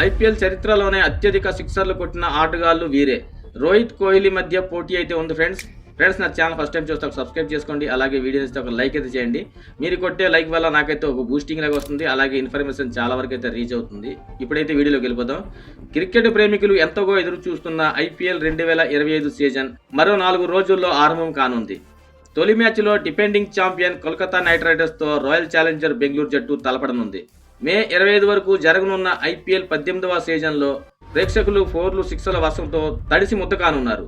IPL చరిత్రలోనే అత్యధిక సిక్సర్లు కొట్టిన ఆటగాళ్లు వీరే. రోహిత్ కోహ్లీ మధ్య పోటీ అయితే ఉంది ఫ్రెండ్స్. నా ఛానల్ ఫస్ట్ టైం చూస్తే సబ్స్క్రైబ్ చేసుకోండి. అలాగే వీడియో ఇస్తే ఒక లైక్ అయితే చేయండి. మీరు కొట్టే లైక్ వల్ల నాకైతే ఒక బూస్టింగ్ లాగా వస్తుంది. అలాగే ఇన్ఫర్మేషన్ చాలా వరకు అయితే రీచ్ అవుతుంది. ఇప్పుడైతే వీడియోలోకి వెళ్ళిపోదాం. క్రికెట్ ప్రేమికులు ఎంతగో ఎదురు చూస్తున్న ఐపీఎల్ 2025 సీజన్ మరో 4 రోజుల్లో ఆరంభం కానుంది. తొలి మ్యాచ్లో డిఫెండింగ్ ఛాంపియన్ కోల్కతా నైట్ రైడర్స్తో రాయల్ ఛాలెంజర్ బెంగళూరు జట్టు తలపడనుంది. మే 25 వరకు జరగనున్న ఐపీఎల్ 18వ సీజన్లో ప్రేక్షకులు 4లు 6ల వర్షంతో తడిసి ముద్ద కానున్నారు.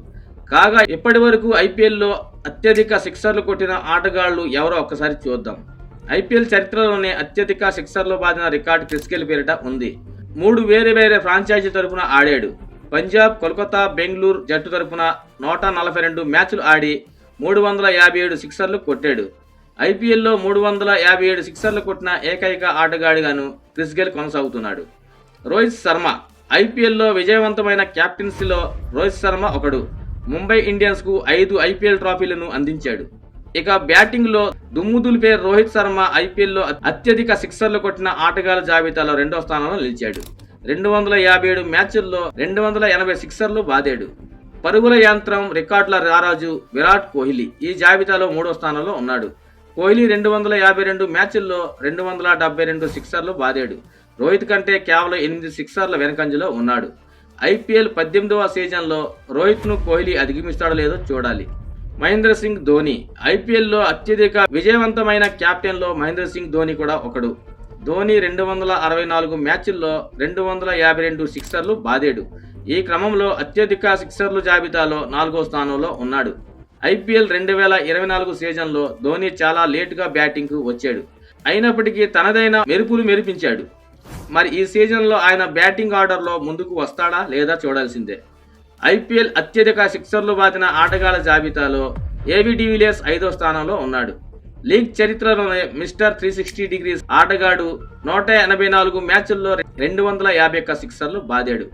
కాగా ఇప్పటి వరకు ఐపీఎల్లో అత్యధిక సిక్సర్లు కొట్టిన ఆటగాళ్లు ఎవరో ఒక్కసారి చూద్దాం. ఐపీఎల్ చరిత్రలోనే అత్యధిక సిక్సర్లు బాదిన రికార్డు క్రిస్ గేల్ పేరిట ఉంది. 3 వేరే ఫ్రాంచైజీ తరపున ఆడాడు. పంజాబ్, కోల్కతా, బెంగళూరు జట్టు తరపున 142 మ్యాచ్లు ఆడి 357 సిక్సర్లు కొట్టాడు. ఐపీఎల్లో 357 సిక్సర్లు కొట్టిన ఏకైక ఆటగాడిగాను క్రిస్ గేల్ కొనసాగుతున్నాడు. రోహిత్ శర్మ ఐపీఎల్లో విజయవంతమైన కెప్టెన్సీలో రోహిత్ శర్మ ఒకడు. ముంబై ఇండియన్స్కు 5 ఐపీఎల్ ట్రోఫీలను అందించాడు. ఇక బ్యాటింగ్లో దుమ్ము దులిపే రోహిత్ శర్మ ఐపీఎల్లో అత్యధిక సిక్సర్లు కొట్టిన ఆటగాళ్ల జాబితాలో 2వ స్థానంలో నిలిచాడు. 257 మ్యాచ్ల్లో 280 సిక్సర్లు బాదాడు. పరుగుల యంత్రం రికార్డుల రారాజు విరాట్ కోహ్లీ ఈ జాబితాలో 3వ స్థానంలో ఉన్నాడు. కోహ్లీ 252 మ్యాచ్ల్లో 272 సిక్సర్లు బాదాడు. రోహిత్ కంటే కేవలం 8 సిక్సర్ల వెనకంజలో ఉన్నాడు. ఐపీఎల్ 18వ సీజన్లో రోహిత్ను కోహ్లీ అధిగమిస్తాడో లేదో చూడాలి. మహేంద్ర సింగ్ ధోని ఐపీఎల్లో అత్యధిక విజయవంతమైన కెప్టెన్లో మహేంద్ర సింగ్ ధోని కూడా ఒకడు. ధోని 264 మ్యాచ్ల్లో 252 సిక్సర్లు బాదాడు. ఈ క్రమంలో అత్యధిక సిక్సర్లు జాబితాలో 4వ స్థానంలో ఉన్నాడు. ఐపీఎల్ 2024 సీజన్లో ధోని చాలా లేటుగా బ్యాటింగ్కు వచ్చాడు. అయినప్పటికీ తనదైన మెరుపులు మెరిపించాడు. మరి ఈ సీజన్లో ఆయన బ్యాటింగ్ ఆర్డర్లో ముందుకు వస్తాడా లేదా చూడాల్సిందే. ఐపీఎల్ అత్యధిక సిక్సర్లు బాదిన ఆటగాళ్ల జాబితాలో ఏబీ డివిలియర్స్ 5వ స్థానంలో ఉన్నాడు. లీగ్ చరిత్రలోనే మిస్టర్ 360 డిగ్రీస్ ఆటగాడు 184 మ్యాచ్ల్లో 251 సిక్సర్లు బాదాడు.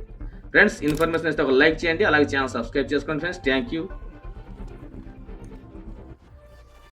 ఫ్రెండ్స్, ఇన్ఫర్మేషన్ ఇస్తే ఒక లైక్ చేయండి. అలాగే ఛానల్ సబ్స్క్రైబ్ చేసుకోండి ఫ్రెండ్స్. Thank you.